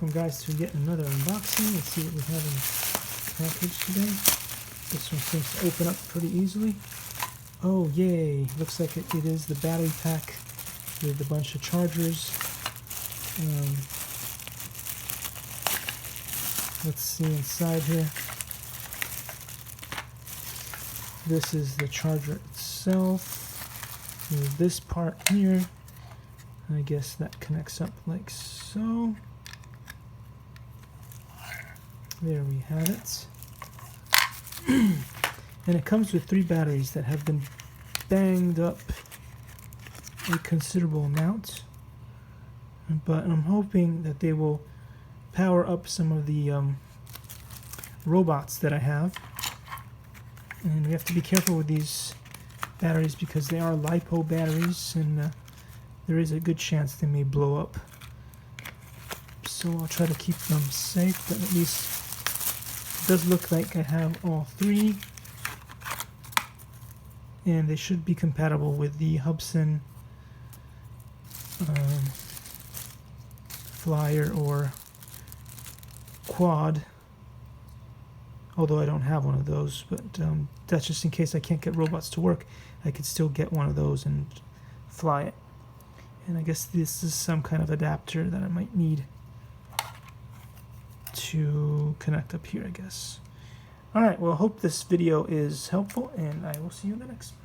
Welcome guys to yet another unboxing. Let's see what we have in the package today. This one seems to open up pretty easily. Oh yay, looks like it is the battery pack with a bunch of chargers. Let's see inside here. This is the charger itself. With this part here, I guess that connects up like so. There we have it. And it comes with 3 batteries that have been banged up a considerable amount. But I'm hoping that they will power up some of the robots that I have. And we have to be careful with these batteries because they are LiPo batteries, and there is a good chance they may blow up. So I'll try to keep them safe, but at least it does look like I have all 3. And they should be compatible with the Hubsan Flyer or Quad, although I don't have one of those, but that's just in case I can't get robots to work. I could still get one of those and fly it. And I guess this is some kind of adapter that I might need to connect up here, I guess. Alright, well, I hope this video is helpful, and I will see you in the next one.